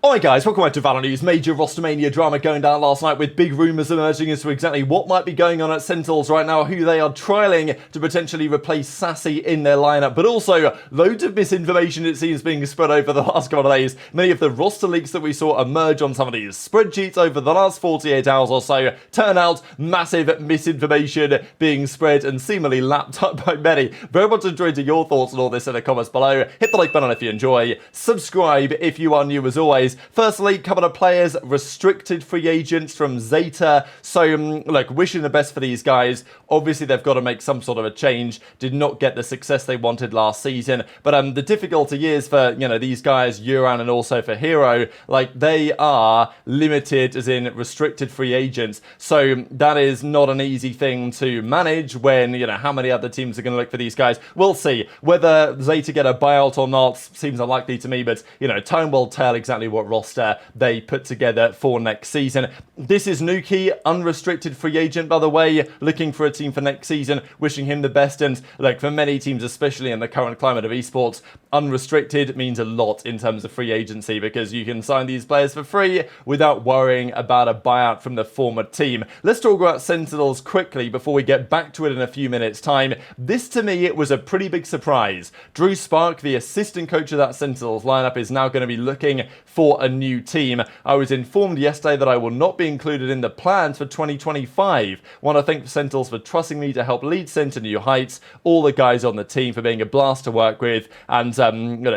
Alright guys, welcome back to VALORANT News. Major Rostermania drama going down last night with big rumours emerging as to exactly what might be going on at Sentinels right now, who they are trialling to potentially replace Sassy in their lineup, but also loads of misinformation it seems being spread over the last couple of days. Many of the roster leaks that we saw emerge on some of these spreadsheets over the last 48 hours or so turn out massive misinformation being spread and seemingly lapped up by many. Very much enjoyed your thoughts on all this in the comments below. Hit the like button if you enjoy. Subscribe if you are new as always. Firstly, couple of players, restricted free agents from Zeta. So, look, wishing the best for these guys. Obviously, they've got to make some sort of a change. Did not get the success they wanted last season. But the difficulty is for, these guys, Uran and also for Hero, like, they are limited, as in restricted free agents. So, that is not an easy thing to manage when, how many other teams are going to look for these guys. We'll see. Whether Zeta get a buyout or not seems unlikely to me, but, time will tell exactly what roster they put together for next season. This is Nuki, unrestricted free agent, by the way, looking for a team for next season, wishing him the best. And like for many teams, especially in the current climate of esports, unrestricted means a lot in terms of free agency because you can sign these players for free without worrying about a buyout from the former team. Let's talk about Sentinels quickly before we get back to it in a few minutes time. This to me, it was a pretty big surprise. Drew Spark, the assistant coach of that Sentinels lineup, is now going to be looking for a new team. I was informed yesterday that I will not be included in the plans for 2025. Want to thank Sentinels for trusting me to help lead Sen to new heights, all the guys on the team for being a blast to work with, and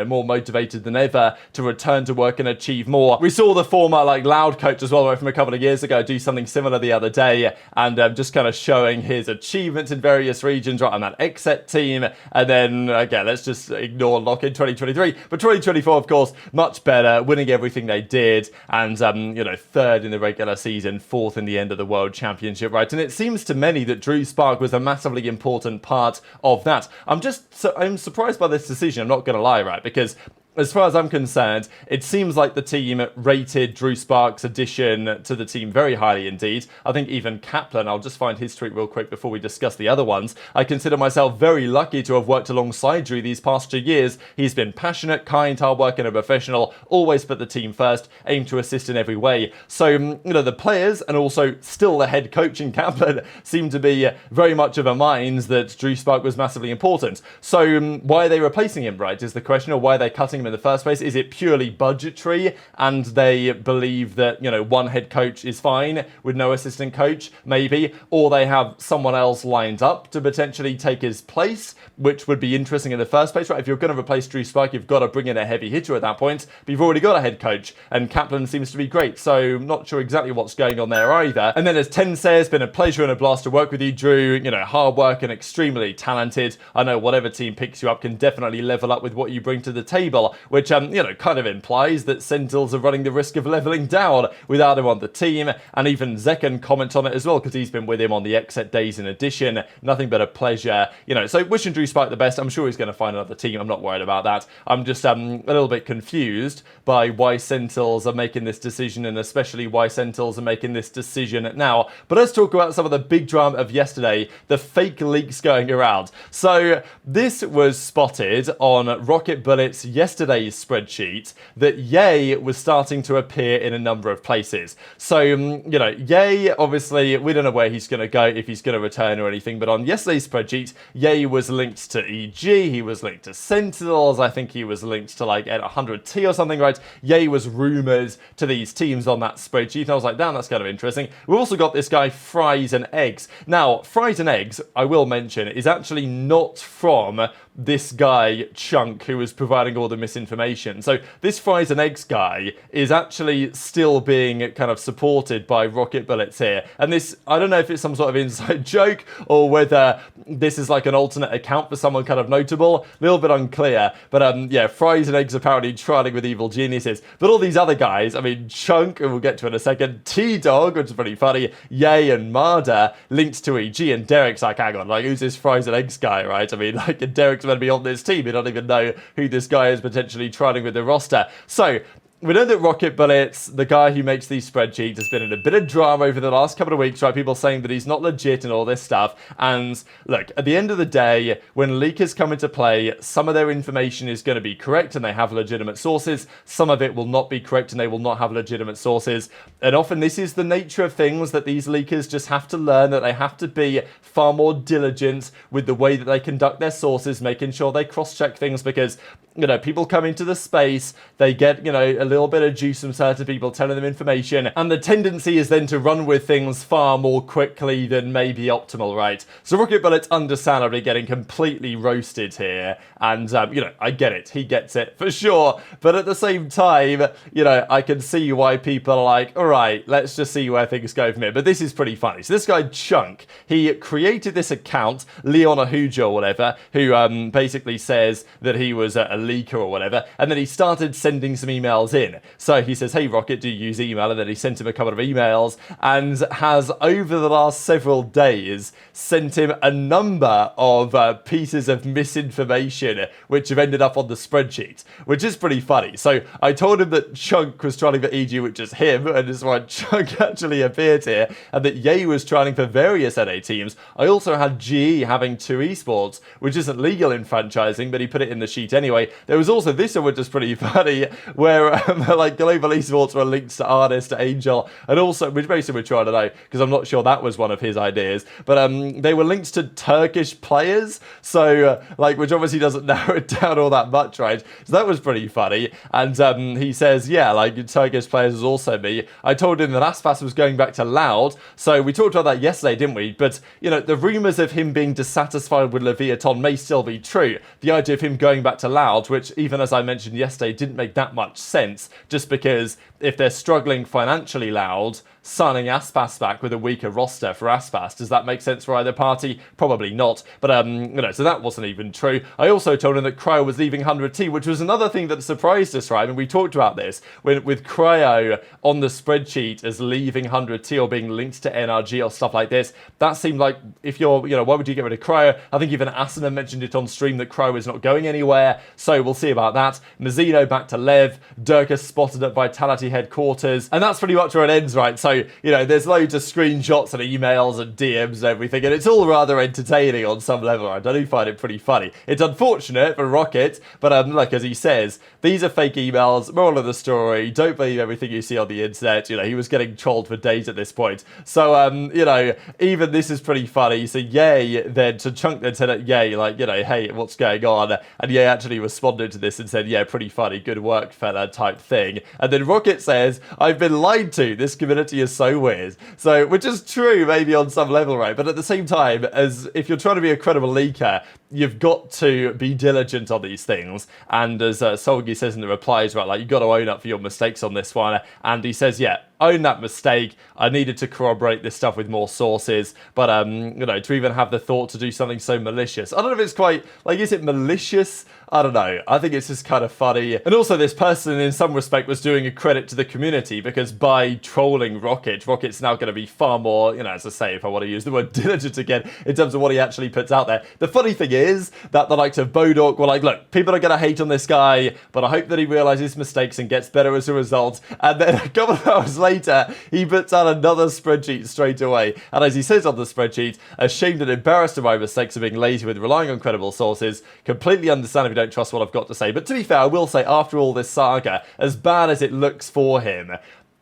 more motivated than ever to return to work and achieve more. We saw the former Loud coach as well from a couple of years ago do something similar the other day, and just kind of showing his achievements in various regions right on that XSET team. And then again, let's just ignore Lock in 2023, but 2024 of course much better, winning everything they did, and third in the regular season, fourth in the end of the World Championship, right? And it seems to many that Drew Spark was a massively important part of that. I'm surprised by this decision, I'm not going to lie, right? Because as far as I'm concerned, it seems like the team rated Drew Spark's addition to the team very highly indeed. I think even Kaplan, I'll just find his tweet real quick before we discuss the other ones. I consider myself very lucky to have worked alongside Drew these past 2 years. He's been passionate, kind, hardworking, and a professional, always put the team first, aim to assist in every way. So, the players and also still the head coach in Kaplan seem to be very much of a mind that Drew Spark was massively important. So, why are they replacing him, right, is the question, or why are they cutting him in the first place? Is it purely budgetary and they believe that one head coach is fine with no assistant coach, maybe, or they have someone else lined up to potentially take his place, which would be interesting in the first place, right? If you're going to replace Drew Spark, you've got to bring in a heavy hitter at that point, but you've already got a head coach, and Kaplan seems to be great, so not sure exactly what's going on there either. And then as Ten says, been a pleasure and a blast to work with you, Drew. Hard work and extremely talented. I know whatever team picks you up can definitely level up with what you bring to the table, which kind of implies that Sentinels are running the risk of leveling down without him on the team. And even Zekan comments on it as well, because he's been with him on the XSET days in addition. Nothing but a pleasure. So wishing Drew Spark the best. I'm sure he's going to find another team. I'm not worried about that. I'm just a little bit confused by why Sentinels are making this decision, and especially why Sentinels are making this decision now. But let's talk about some of the big drama of yesterday, the fake leaks going around. So this was spotted on Rocket Bullet's yesterday's spreadsheet that Ye was starting to appear in a number of places. So, Ye, obviously, we don't know where he's going to go, if he's going to return or anything, but on yesterday's spreadsheet, Ye was linked to EG, he was linked to Sentinels, I think he was linked to at 100T or something, right? Ye was rumored to these teams on that spreadsheet, and I was like, damn, that's kind of interesting. We've also got this guy, Fries and Eggs. Now, Fries and Eggs, I will mention, is actually not from this guy, Chunk, who was providing all the misinformation. So this Fries and Eggs guy is actually still being kind of supported by Rocket Bullets here. And this, I don't know if it's some sort of inside joke or whether this is an alternate account for someone kind of notable. A little bit unclear. But yeah, Fries and Eggs apparently trialing with evil geniuses. But all these other guys, I mean, Chunk, who we'll get to in a second, T-Dog, which is pretty funny, Ye and Marder linked to EG, and Derek's like, hang on, who's this Fries and Eggs guy, right? I mean, Derek's meant to be on this team. You don't even know who this guy is potentially trialing with the roster. So we know that Rocket Bullets, the guy who makes these spreadsheets, has been in a bit of drama over the last couple of weeks, right? People saying that he's not legit and all this stuff. And look, at the end of the day, when leakers come into play, some of their information is going to be correct and they have legitimate sources. Some of it will not be correct and they will not have legitimate sources. And often this is the nature of things that these leakers just have to learn, that they have to be far more diligent with the way that they conduct their sources, making sure they cross-check things, because, you know, people come into the space, they get, you know, a little bit of juice from certain people telling them information, and the tendency is then to run with things far more quickly than maybe optimal, right? So Rocket Bullet's understandably getting completely roasted here, and, you know, I get it, he gets it, for sure, but at the same time, you know, I can see why people are like, alright, let's just see where things go from here, but this is pretty funny. So this guy, Chunk, he created this account, Leon Ahuja or whatever, who basically says that he was a leaker or whatever, and then he started sending some emails in. So he says, hey Rocket, do you use email? And then he sent him a couple of emails, and has over the last several days sent him a number of pieces of misinformation which have ended up on the spreadsheet, which is pretty funny. So I told him that Chunk was trying for EG, which is him, and is why Chunk actually appeared here, and that Ye was trying for various NA teams. I also had GE having 2 esports, which isn't legal in franchising, but he put it in the sheet anyway. There was also this one, which is pretty funny, where like global esports were linked to Artist, to Angel, and also, which basically we're trying to know, because I'm not sure that was one of his ideas, but they were linked to Turkish players, so like, which obviously doesn't narrow it down all that much, right? So that was pretty funny. And he says, yeah, like Turkish players was also me. I told him that Aspas was going back to Loud, so we talked about that yesterday, didn't we? But, you know, the rumours of him being dissatisfied with Leviathan may still be true. The idea of him going back to Loud, which even as I mentioned yesterday, didn't make that much sense, just because if they're struggling financially, Loud, signing Aspas back with a weaker roster for Aspas, does that make sense for either party? Probably not, but you know, so that wasn't even true. I also told him that Cryo was leaving 100T, which was another thing that surprised us, right? And we talked about this, with Cryo on the spreadsheet as leaving 100T or being linked to NRG or stuff like this. That seemed like, if you're, you know, why would you get rid of Cryo? I think even Asuna mentioned it on stream that Cryo is not going anywhere, so we'll see about that. Mazzino back to Lev, Durka spotted at Vitality headquarters, and that's pretty much where it ends, right? So, you know, there's loads of screenshots and emails and DMs and everything, and it's all rather entertaining on some level, right? I do find it pretty funny. It's unfortunate for Rocket, but like as he says, these are fake emails, moral of the story, don't believe everything you see on the internet. You know, he was getting trolled for days at this point. So, you know, even this is pretty funny. So Ye then, to Chunk then said, Ye, like, you know, hey, what's going on? And Ye actually responded to this and said, yeah, pretty funny, good work, fella, type thing. And then Rocket says, I've been lied to, this community is so weird. So, which is true maybe on some level, right? But at the same time, as if you're trying to be a credible leaker, you've got to be diligent on these things. And as Solgi says in the replies, right, like, you've got to own up for your mistakes on this one. And he says, yeah, own that mistake. I needed to corroborate this stuff with more sources, but you know, to even have the thought to do something so malicious, I don't know if it's quite, like, is it malicious? I don't know. I think it's just kind of funny. And also this person in some respect was doing a credit to the community, because by trolling Rocket's now going to be far more, you know, as I say, if I want to use the word diligent again, in terms of what he actually puts out there. The funny thing is that the likes of Bodok were like, look, people are going to hate on this guy, but I hope that he realizes mistakes and gets better as a result. And then a couple of hours later, he puts out another spreadsheet straight away. And as he says on the spreadsheet, ashamed and embarrassed of my mistakes of being lazy with relying on credible sources, completely understand if you don't trust what I've got to say. But to be fair, I will say, after all this saga, as bad as it looks for him,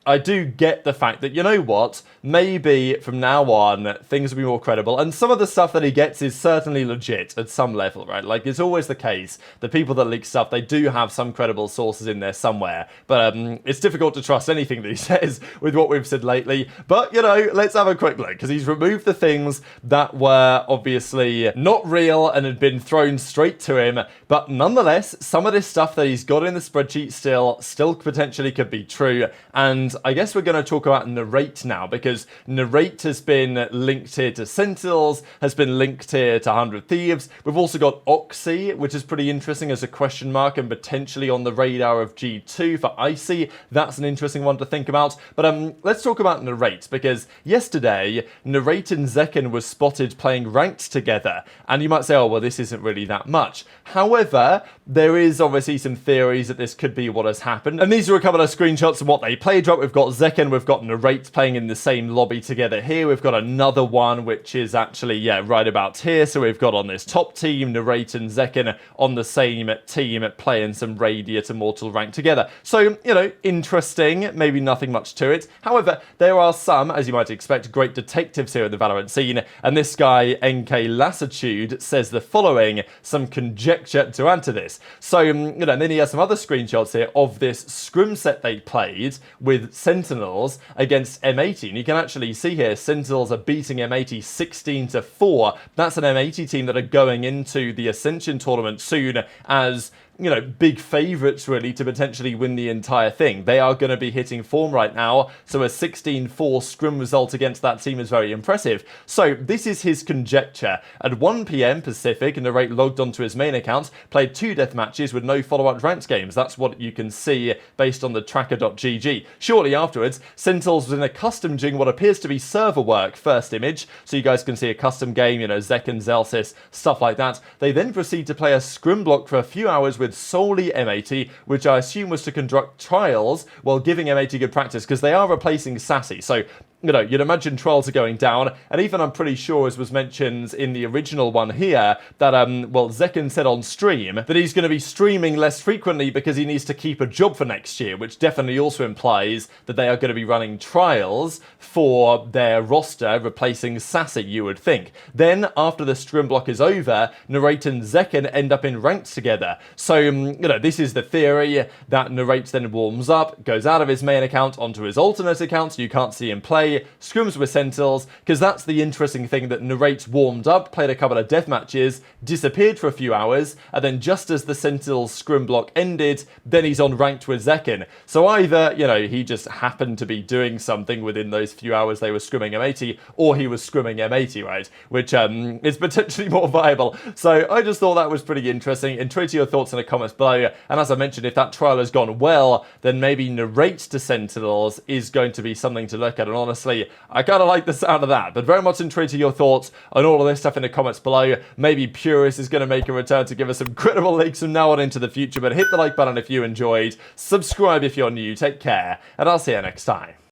I do get the fact that, you know what, maybe from now on, things will be more credible. And some of the stuff that he gets is certainly legit at some level, right? Like, it's always the case. The people that leak stuff, they do have some credible sources in there somewhere. But it's difficult to trust anything that he says with what we've said lately. But, you know, let's have a quick look, because he's removed the things that were obviously not real and had been thrown straight to him. But nonetheless, some of this stuff that he's got in the spreadsheet still potentially could be true. And And I guess we're going to talk about Narrate now, because Narrate has been linked here to Sentinels, has been linked here to 100 Thieves. We've also got Oxy, which is pretty interesting as a question mark and potentially on the radar of G2 for Icy. That's an interesting one to think about. But let's talk about Narrate, because yesterday, Narrate and Zekken was spotted playing ranked together. And you might say, oh, well, this isn't really that much. However, there is obviously some theories that this could be what has happened. And these are a couple of screenshots of what they played, right? We've got Zekken, we've got Narrate playing in the same lobby together here. We've got another one, which is actually, yeah, right about here. So we've got on this top team, Narrate and Zekken on the same team playing some Radiant Immortal rank together. So, you know, interesting, maybe nothing much to it. However, there are some, as you might expect, great detectives here in the Valorant scene. And this guy, NK Lassitude, says the following, some conjecture to add to this. So, you know, and then he has some other screenshots here of this scrim set they played with Sentinels against M80. And you can actually see here, Sentinels are beating M80 16-4. That's an M80 team that are going into the Ascension tournament soon as, you know, big favourites really to potentially win the entire thing. They are going to be hitting form right now, so a 16-4 scrim result against that team is very impressive. So this is his conjecture. At 1 PM Pacific, Narrate logged onto his main account, played 2 death matches with no follow-up ranked games. That's what you can see based on the tracker.gg. Shortly afterwards, Sentinels was in a custom doing what appears to be server work, first image, so you guys can see a custom game, you know, Zekken, Zelsis, stuff like that. They then proceed to play a scrim block for a few hours with solely M80, which I assume was to conduct trials while giving M80 good practice, because they are replacing Sassy. So, you know, you'd imagine trials are going down, and even I'm pretty sure, as was mentioned in the original one here, that, well, Zekken said on stream that he's going to be streaming less frequently because he needs to keep a job for next year, which definitely also implies that they are going to be running trials for their roster, replacing Sassy, you would think. Then, after the scrim block is over, Narrate and Zekken end up in ranked together. So, you know, this is the theory, that Narrate then warms up, goes out of his main account onto his alternate account, so you can't see him play, scrims with Sentinels, because that's the interesting thing, that Narrate warmed up, played a couple of death matches, disappeared for a few hours, and then just as the Sentinels scrim block ended, then he's on ranked with Zekken. So either, you know, he just happened to be doing something within those few hours they were scrimming M80, or he was scrimming M80, right? Which is potentially more viable. So I just thought that was pretty interesting. Intrigued to your thoughts in the comments below. And as I mentioned, if that trial has gone well, then maybe Narrate to Sentinels is going to be something to look at. And honestly, I kind of like the sound of that, but very much intrigued to your thoughts on all of this stuff in the comments below. Maybe Purist is going to make a return to give us some credible leaks from now on into the future, but hit the like button if you enjoyed, subscribe if you're new, take care, and I'll see you next time.